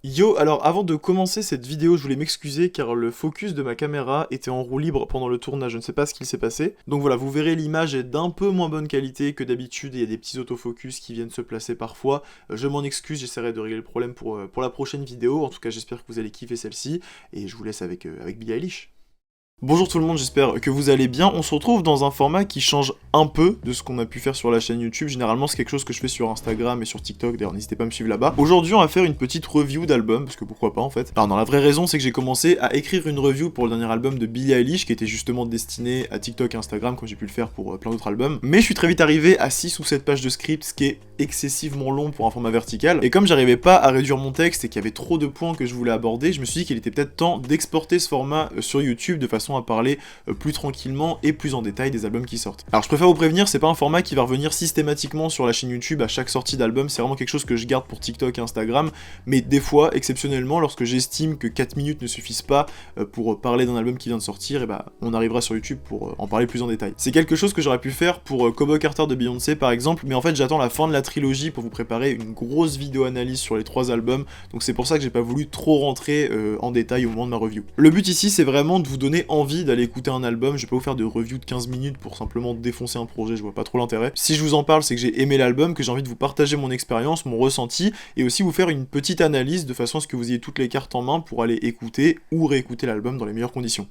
Yo, alors avant de commencer cette vidéo, je voulais m'excuser car le focus de ma caméra était en roue libre pendant le tournage, je ne sais pas ce qu'il s'est passé. Donc voilà, vous verrez l'image est d'un peu moins bonne qualité que d'habitude et il y a des petits autofocus qui viennent se placer parfois. Je m'en excuse, j'essaierai de régler le problème pour la prochaine vidéo. En tout cas, j'espère que vous allez kiffer celle-ci et je vous laisse avec Billie Eilish. Bonjour tout le monde, j'espère que vous allez bien. On se retrouve dans un format qui change un peu de ce qu'on a pu faire sur la chaîne YouTube. Généralement, c'est quelque chose que je fais sur Instagram et sur TikTok, d'ailleurs n'hésitez pas à me suivre là-bas. Aujourd'hui, on va faire une petite review d'album, parce que pourquoi pas en fait. Alors non, la vraie raison, c'est que j'ai commencé à écrire une review pour le dernier album de Billie Eilish, qui était justement destiné à TikTok et Instagram, comme j'ai pu le faire pour plein d'autres albums. Mais je suis très vite arrivé à 6 ou 7 pages de script, ce qui est excessivement long pour un format vertical. Et comme j'arrivais pas à réduire mon texte et qu'il y avait trop de points que je voulais aborder, je me suis dit qu'il était peut-être temps d'exporter ce format sur YouTube de façon à parler plus tranquillement et plus en détail des albums qui sortent. Alors je préfère vous prévenir, c'est pas un format qui va revenir systématiquement sur la chaîne YouTube à chaque sortie d'album, c'est vraiment quelque chose que je garde pour TikTok et Instagram, mais des fois, exceptionnellement, lorsque j'estime que 4 minutes ne suffisent pas pour parler d'un album qui vient de sortir, et bah on arrivera sur YouTube pour en parler plus en détail. C'est quelque chose que j'aurais pu faire pour Cowboy Carter de Beyoncé par exemple, mais en fait j'attends la fin de la trilogie pour vous préparer une grosse vidéo analyse sur les 3 albums, donc c'est pour ça que j'ai pas voulu trop rentrer en détail au moment de ma review. Le but ici c'est vraiment de vous donner envie d'aller écouter un album, je vais pas vous faire de review de 15 minutes pour simplement défoncer un projet, je vois pas trop l'intérêt. Si je vous en parle, c'est que j'ai aimé l'album, que j'ai envie de vous partager mon expérience, mon ressenti, et aussi vous faire une petite analyse de façon à ce que vous ayez toutes les cartes en main pour aller écouter ou réécouter l'album dans les meilleures conditions.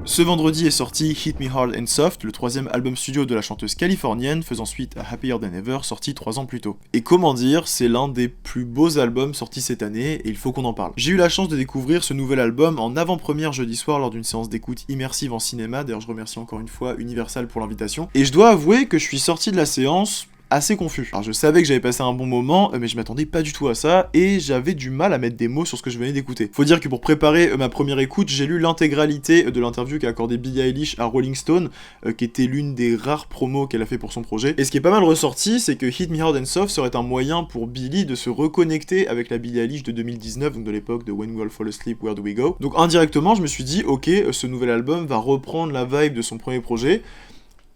Ce vendredi est sorti Hit Me Hard and Soft, le 3ème album studio de la chanteuse californienne, faisant suite à Happier Than Ever, sorti 3 ans plus tôt. Et comment dire, c'est l'un des plus beaux albums sortis cette année, et il faut qu'on en parle. J'ai eu la chance de découvrir ce nouvel album en avant-première jeudi soir lors d'une séance d'écoute immersive en cinéma, d'ailleurs je remercie encore une fois Universal pour l'invitation, et je dois avouer que je suis sorti de la séance assez confus. Alors je savais que j'avais passé un bon moment, mais je m'attendais pas du tout à ça, et j'avais du mal à mettre des mots sur ce que je venais d'écouter. Faut dire que pour préparer ma première écoute, j'ai lu l'intégralité de l'interview qu'a accordé Billie Eilish à Rolling Stone, qui était l'une des rares promos qu'elle a fait pour son projet. Et ce qui est pas mal ressorti, c'est que Hit Me Hard and Soft serait un moyen pour Billie de se reconnecter avec la Billie Eilish de 2019, donc de l'époque de When We All Fall Asleep, Where Do We Go. Donc indirectement, je me suis dit, ok, ce nouvel album va reprendre la vibe de son premier projet,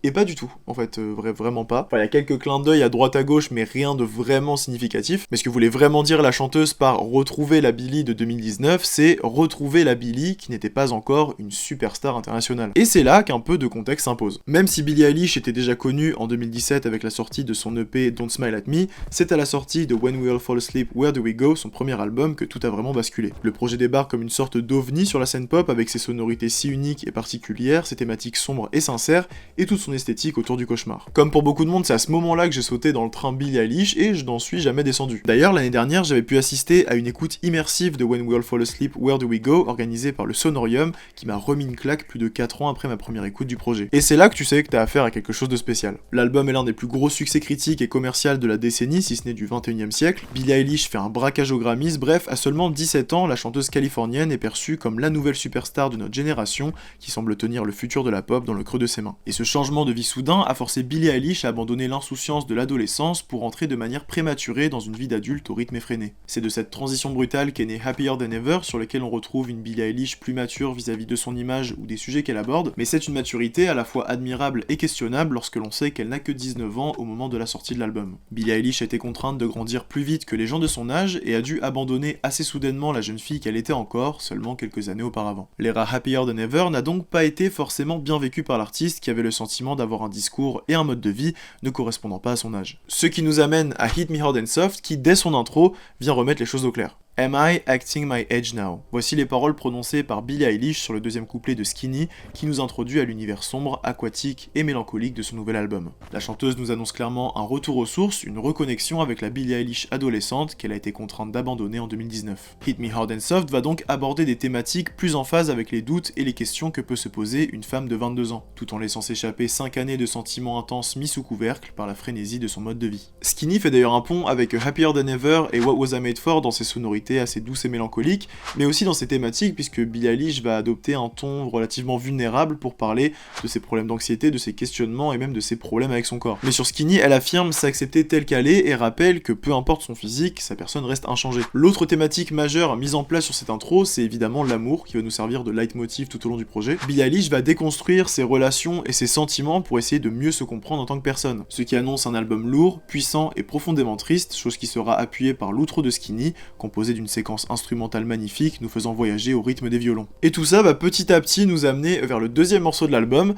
et pas du tout, en fait, vraiment pas. Enfin, il y a quelques clins d'œil à droite à gauche, mais rien de vraiment significatif. Mais ce que voulait vraiment dire la chanteuse par retrouver la Billie de 2019, c'est retrouver la Billie qui n'était pas encore une superstar internationale. Et c'est là qu'un peu de contexte s'impose. Même si Billie Eilish était déjà connue en 2017 avec la sortie de son EP Don't Smile at Me, c'est à la sortie de When We All Fall Asleep, Where Do We Go, son premier album, que tout a vraiment basculé. Le projet débarque comme une sorte d'ovni sur la scène pop avec ses sonorités si uniques et particulières, ses thématiques sombres et sincères, et toute son esthétique autour du cauchemar. Comme pour beaucoup de monde, c'est à ce moment-là que j'ai sauté dans le train Billie Eilish et je n'en suis jamais descendu. D'ailleurs, l'année dernière, j'avais pu assister à une écoute immersive de When We All Fall Asleep, Where Do We Go, organisée par le Sonorium, qui m'a remis une claque plus de 4 ans après ma première écoute du projet. Et c'est là que tu sais que t'as affaire à quelque chose de spécial. L'album est l'un des plus gros succès critiques et commercial de la décennie, si ce n'est du 21e siècle. Billie Eilish fait un braquage aux Grammys, bref, à seulement 17 ans, la chanteuse californienne est perçue comme la nouvelle superstar de notre génération, qui semble tenir le futur de la pop dans le creux de ses mains. Et ce changement de vie soudain a forcé Billie Eilish à abandonner l'insouciance de l'adolescence pour entrer de manière prématurée dans une vie d'adulte au rythme effréné. C'est de cette transition brutale qu'est née Happier Than Ever, sur lequel on retrouve une Billie Eilish plus mature vis-à-vis de son image ou des sujets qu'elle aborde, mais c'est une maturité à la fois admirable et questionnable lorsque l'on sait qu'elle n'a que 19 ans au moment de la sortie de l'album. Billie Eilish a été contrainte de grandir plus vite que les gens de son âge et a dû abandonner assez soudainement la jeune fille qu'elle était encore, seulement quelques années auparavant. L'ère Happier Than Ever n'a donc pas été forcément bien vécue par l'artiste qui avait le sentiment d'avoir un discours et un mode de vie ne correspondant pas à son âge. Ce qui nous amène à Hit Me Hard and Soft qui, dès son intro, vient remettre les choses au clair. Am I acting my age now? Voici les paroles prononcées par Billie Eilish sur le deuxième couplet de Skinny qui nous introduit à l'univers sombre, aquatique et mélancolique de son nouvel album. La chanteuse nous annonce clairement un retour aux sources, une reconnexion avec la Billie Eilish adolescente qu'elle a été contrainte d'abandonner en 2019. Hit Me Hard and Soft va donc aborder des thématiques plus en phase avec les doutes et les questions que peut se poser une femme de 22 ans, tout en laissant s'échapper 5 années de sentiments intenses mis sous couvercle par la frénésie de son mode de vie. Skinny fait d'ailleurs un pont avec Happier Than Ever et What Was I Made For dans ses sonorités sonorités assez douces et mélancoliques, mais aussi dans ses thématiques, puisque Billie Eilish va adopter un ton relativement vulnérable pour parler de ses problèmes d'anxiété, de ses questionnements et même de ses problèmes avec son corps. Mais sur Skinny, elle affirme s'accepter telle qu'elle est et rappelle que peu importe son physique, sa personne reste inchangée. L'autre thématique majeure mise en place sur cette intro, c'est évidemment l'amour, qui va nous servir de leitmotiv tout au long du projet. Billie Eilish va déconstruire ses relations et ses sentiments pour essayer de mieux se comprendre en tant que personne, ce qui annonce un album lourd, puissant et profondément triste, chose qui sera appuyée par l'outro de Skinny, composé d'une séquence instrumentale magnifique nous faisant voyager au rythme des violons. Et tout ça va petit à petit nous amener vers le deuxième morceau de l'album,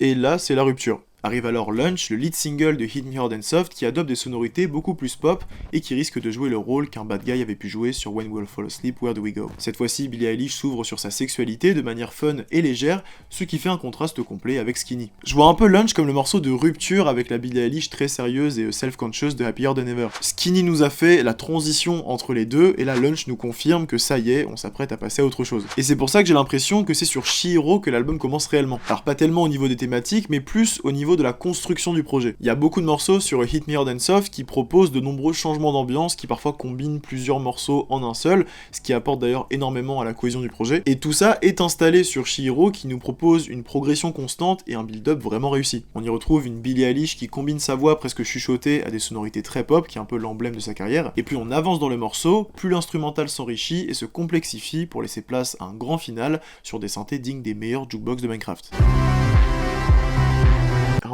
et là c'est la rupture. Arrive alors Lunch, le lead single de Hit Me Hard and Soft, qui adopte des sonorités beaucoup plus pop et qui risque de jouer le rôle qu'un bad guy avait pu jouer sur When We'll Fall Asleep, Where Do We Go. Cette fois-ci, Billie Eilish s'ouvre sur sa sexualité de manière fun et légère, ce qui fait un contraste complet avec Skinny. Je vois un peu Lunch comme le morceau de rupture avec la Billie Eilish très sérieuse et self-conscious de Happier Than Ever. Skinny nous a fait la transition entre les deux, et là Lunch nous confirme que ça y est, on s'apprête à passer à autre chose. Et c'est pour ça que j'ai l'impression que c'est sur Chihiro que l'album commence réellement. Alors pas tellement au niveau des thématiques, mais plus au niveau de la construction du projet. Il y a beaucoup de morceaux sur Hit Me Hard and Soft qui proposent de nombreux changements d'ambiance qui parfois combinent plusieurs morceaux en un seul, ce qui apporte d'ailleurs énormément à la cohésion du projet. Et tout ça est installé sur Chihiro qui nous propose une progression constante et un build-up vraiment réussi. On y retrouve une Billie Eilish qui combine sa voix presque chuchotée à des sonorités très pop, qui est un peu l'emblème de sa carrière, et plus on avance dans le morceau, plus l'instrumental s'enrichit et se complexifie pour laisser place à un grand final sur des synthés dignes des meilleurs jukebox de Minecraft.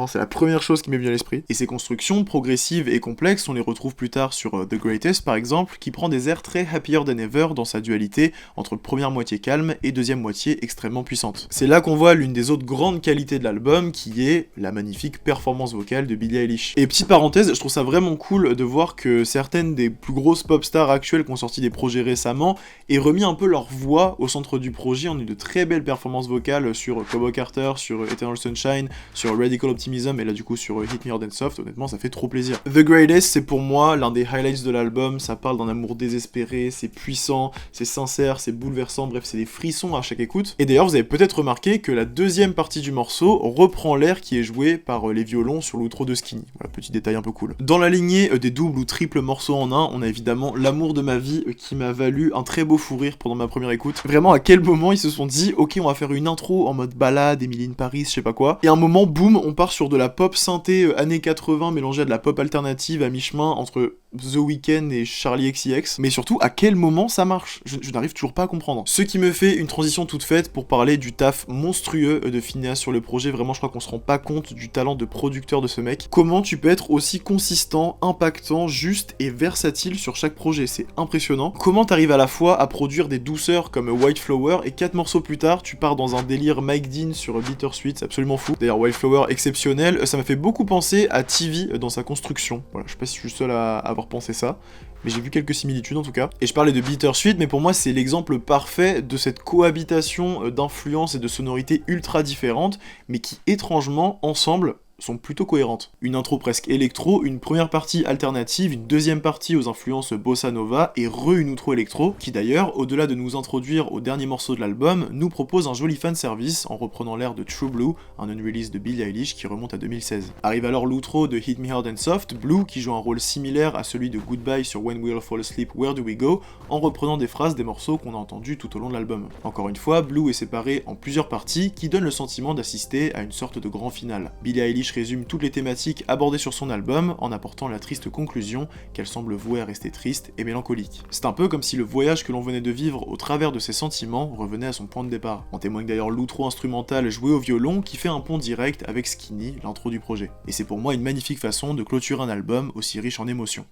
C'est la première chose qui m'est venue à l'esprit. Et ces constructions progressives et complexes, on les retrouve plus tard sur The Greatest par exemple, qui prend des airs très Happier Than Ever dans sa dualité entre première moitié calme et deuxième moitié extrêmement puissante. C'est là qu'on voit l'une des autres grandes qualités de l'album, qui est la magnifique performance vocale de Billie Eilish. Et petite parenthèse, je trouve ça vraiment cool de voir que certaines des plus grosses pop stars actuelles qui ont sorti des projets récemment aient remis un peu leur voix au centre du projet. On a eu de très belles performances vocales sur Cobo Carter, sur Eternal Sunshine, sur Radical Optimism, et là du coup sur Hit Me Hard and Soft. Honnêtement ça fait trop plaisir. The Greatest, c'est pour moi l'un des highlights de l'album. Ça parle d'un amour désespéré, c'est puissant, c'est sincère, c'est bouleversant, bref c'est des frissons à chaque écoute. Et d'ailleurs vous avez peut-être remarqué que la deuxième partie du morceau reprend l'air qui est joué par les violons sur l'outro de Skinny. Voilà, petit détail un peu cool. Dans la lignée des doubles ou triples morceaux en un, on a évidemment L'amour de ma vie qui m'a valu un très beau fou rire pendant ma première écoute. Vraiment à quel moment ils se sont dit ok on va faire une intro en mode balade, Emily in Paris, je sais pas quoi, et à un moment boum on part sur de la pop synthé années 80 mélangée à de la pop alternative à mi-chemin entre The Weeknd et Charli XCX, mais surtout à quel moment ça marche, je n'arrive toujours pas à comprendre. Ce qui me fait une transition toute faite pour parler du taf monstrueux de Finneas sur le projet. Vraiment je crois qu'on se rend pas compte du talent de producteur de ce mec. Comment tu peux être aussi consistant, impactant, juste et versatile sur chaque projet, c'est impressionnant. Comment t'arrives à la fois à produire des douceurs comme White Flower et 4 morceaux plus tard tu pars dans un délire Mike Dean sur Bittersweet, c'est absolument fou. D'ailleurs White Flower exceptionnel, ça m'a fait beaucoup penser à TV dans sa construction. Voilà, je sais pas si je suis seul à avoir pensé ça, mais j'ai vu quelques similitudes en tout cas. Et je parlais de Bittersweet, mais pour moi c'est l'exemple parfait de cette cohabitation d'influences et de sonorités ultra différentes, mais qui étrangement, ensemble, sont plutôt cohérentes. Une intro presque électro, une première partie alternative, une deuxième partie aux influences bossa nova, et une outro électro, qui d'ailleurs, au-delà de nous introduire au dernier morceau de l'album, nous propose un joli fanservice en reprenant l'air de True Blue, un unrelease de Billie Eilish qui remonte à 2016. Arrive alors l'outro de Hit Me Hard and Soft, Blue, qui joue un rôle similaire à celui de Goodbye sur When We'll Fall Asleep, Where Do We Go, en reprenant des phrases des morceaux qu'on a entendus tout au long de l'album. Encore une fois, Blue est séparé en plusieurs parties qui donnent le sentiment d'assister à une sorte de grand final. Billie Eilish résume toutes les thématiques abordées sur son album en apportant la triste conclusion qu'elle semble vouée à rester triste et mélancolique. C'est un peu comme si le voyage que l'on venait de vivre au travers de ses sentiments revenait à son point de départ. En témoigne d'ailleurs l'outro instrumental joué au violon qui fait un pont direct avec Skinny, l'intro du projet. Et c'est pour moi une magnifique façon de clôturer un album aussi riche en émotions.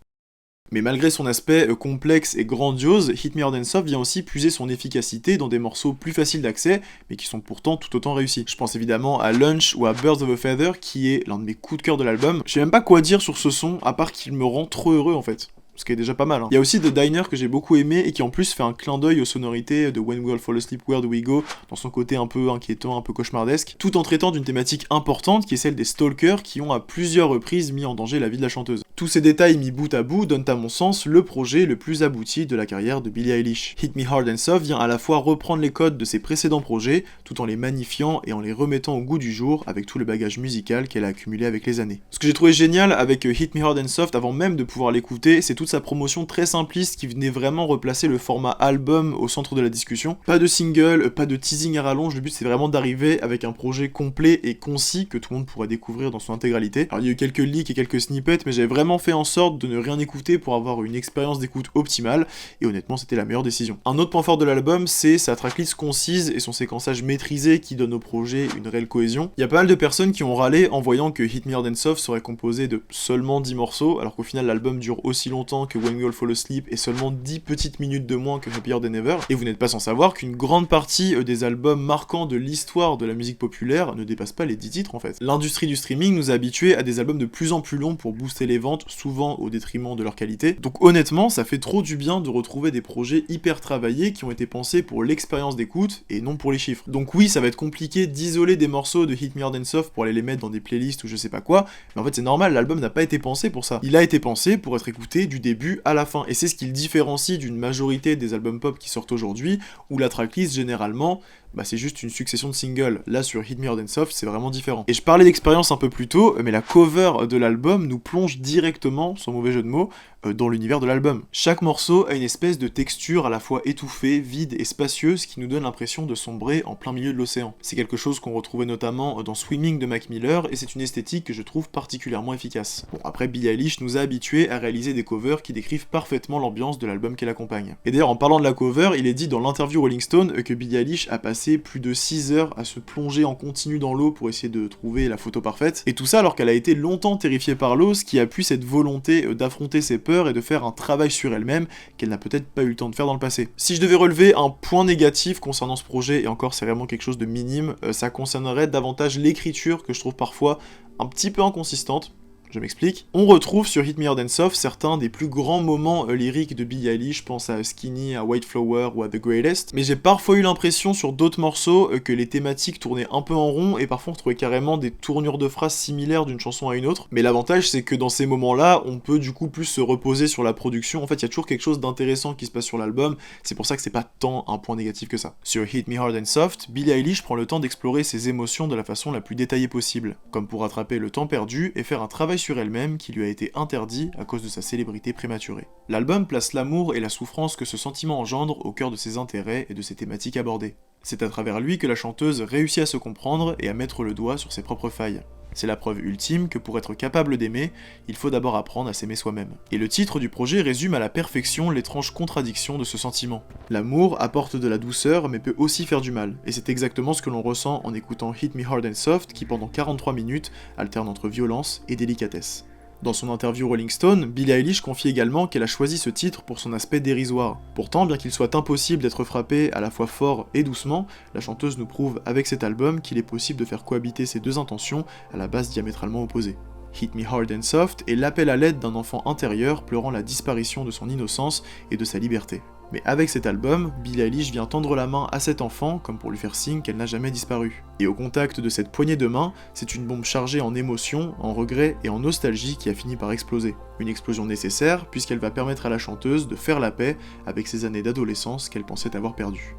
Mais malgré son aspect complexe et grandiose, Hit Me Hard and Soft vient aussi puiser son efficacité dans des morceaux plus faciles d'accès, mais qui sont pourtant tout autant réussis. Je pense évidemment à Lunch ou à Birds of a Feather, qui est l'un de mes coups de cœur de l'album. Je sais même pas quoi dire sur ce son, à part qu'il me rend trop heureux en fait. Ce qui est déjà pas mal. Il y a aussi The Diner que j'ai beaucoup aimé et qui en plus fait un clin d'œil aux sonorités de When We'll Fall Asleep, Where Do We Go, dans son côté un peu inquiétant, un peu cauchemardesque, tout en traitant d'une thématique importante qui est celle des stalkers qui ont à plusieurs reprises mis en danger la vie de la chanteuse. Tous ces détails mis bout à bout donnent à mon sens le projet le plus abouti de la carrière de Billie Eilish. Hit Me Hard and Soft vient à la fois reprendre les codes de ses précédents projets, tout en les magnifiant et en les remettant au goût du jour avec tout le bagage musical qu'elle a accumulé avec les années. Ce que j'ai trouvé génial avec Hit Me Hard and Soft avant même de pouvoir l'écouter, c'est tout toute sa promotion très simpliste qui venait vraiment replacer le format album au centre de la discussion. Pas de single, pas de teasing à rallonge, le but c'est vraiment d'arriver avec un projet complet et concis que tout le monde pourrait découvrir dans son intégralité. Alors il y a eu quelques leaks et quelques snippets, mais j'avais vraiment fait en sorte de ne rien écouter pour avoir une expérience d'écoute optimale, et honnêtement c'était la meilleure décision. Un autre point fort de l'album, c'est sa tracklist concise et son séquençage maîtrisé qui donne au projet une réelle cohésion. Il y a pas mal de personnes qui ont râlé en voyant que Hit Me Hard and Soft serait composé de seulement 10 morceaux, alors qu'au final l'album dure aussi longtemps que When We All Fall Asleep et seulement 10 petites minutes de moins que Happier Than Ever, et vous n'êtes pas sans savoir qu'une grande partie des albums marquants de l'histoire de la musique populaire ne dépasse pas les 10 titres en fait. L'industrie du streaming nous a habitués à des albums de plus en plus longs pour booster les ventes, souvent au détriment de leur qualité, donc honnêtement ça fait trop du bien de retrouver des projets hyper travaillés qui ont été pensés pour l'expérience d'écoute et non pour les chiffres. Donc oui, ça va être compliqué d'isoler des morceaux de Hit Me Hard and Soft pour aller les mettre dans des playlists ou je sais pas quoi, mais en fait c'est normal, l'album n'a pas été pensé pour ça. Il a été pensé pour être écouté du début à la fin, et c'est ce qui le différencie d'une majorité des albums pop qui sortent aujourd'hui, où la tracklist généralement, c'est juste une succession de singles. Là, sur Hit Me Hard and Soft, c'est vraiment différent. Et je parlais d'expérience un peu plus tôt, mais la cover de l'album nous plonge directement, sans mauvais jeu de mots, dans l'univers de l'album. Chaque morceau a une espèce de texture à la fois étouffée, vide et spacieuse qui nous donne l'impression de sombrer en plein milieu de l'océan. C'est quelque chose qu'on retrouvait notamment dans Swimming de Mac Miller, et c'est une esthétique que je trouve particulièrement efficace. Bon, après, Billie Eilish nous a habitués à réaliser des covers qui décrivent parfaitement l'ambiance de l'album qu'elle accompagne. Et d'ailleurs, en parlant de la cover, il est dit dans l'interview Rolling Stone que Billie Eilish a passé plus de 6 heures à se plonger en continu dans l'eau pour essayer de trouver la photo parfaite, et tout ça alors qu'elle a été longtemps terrifiée par l'eau, ce qui appuie cette volonté d'affronter ses peurs et de faire un travail sur elle-même qu'elle n'a peut-être pas eu le temps de faire dans le passé. Si je devais relever un point négatif concernant ce projet, et encore c'est vraiment quelque chose de minime, ça concernerait davantage l'écriture que je trouve parfois un petit peu inconsistante. Je m'explique. On retrouve sur Hit Me Hard and Soft certains des plus grands moments lyriques de Billie Eilish, je pense à Skinny, à White Flower ou à The Greatest, mais j'ai parfois eu l'impression sur d'autres morceaux que les thématiques tournaient un peu en rond et parfois on trouvait carrément des tournures de phrases similaires d'une chanson à une autre, mais l'avantage c'est que dans ces moments-là, on peut du coup plus se reposer sur la production. En fait, il y a toujours quelque chose d'intéressant qui se passe sur l'album, c'est pour ça que c'est pas tant un point négatif que ça. Sur Hit Me Hard and Soft, Billie Eilish prend le temps d'explorer ses émotions de la façon la plus détaillée possible, comme pour rattraper le temps perdu et faire un travail sur elle-même qui lui a été interdit à cause de sa célébrité prématurée. L'album place l'amour et la souffrance que ce sentiment engendre au cœur de ses intérêts et de ses thématiques abordées. C'est à travers lui que la chanteuse réussit à se comprendre et à mettre le doigt sur ses propres failles. C'est la preuve ultime que pour être capable d'aimer, il faut d'abord apprendre à s'aimer soi-même. Et le titre du projet résume à la perfection l'étrange contradiction de ce sentiment. L'amour apporte de la douceur mais peut aussi faire du mal, et c'est exactement ce que l'on ressent en écoutant Hit Me Hard and Soft qui pendant 43 minutes alterne entre violence et délicatesse. Dans son interview Rolling Stone, Billie Eilish confie également qu'elle a choisi ce titre pour son aspect dérisoire. Pourtant, bien qu'il soit impossible d'être frappé à la fois fort et doucement, la chanteuse nous prouve avec cet album qu'il est possible de faire cohabiter ces deux intentions à la base diamétralement opposée. Hit Me Hard and Soft est l'appel à l'aide d'un enfant intérieur pleurant la disparition de son innocence et de sa liberté. Mais avec cet album, Billie Eilish vient tendre la main à cet enfant comme pour lui faire signe qu'elle n'a jamais disparu. Et au contact de cette poignée de main, c'est une bombe chargée en émotions, en regrets et en nostalgie qui a fini par exploser. Une explosion nécessaire puisqu'elle va permettre à la chanteuse de faire la paix avec ces années d'adolescence qu'elle pensait avoir perdues.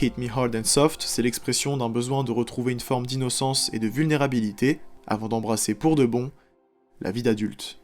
Hit Me Hard and Soft, c'est l'expression d'un besoin de retrouver une forme d'innocence et de vulnérabilité avant d'embrasser pour de bon la vie d'adulte.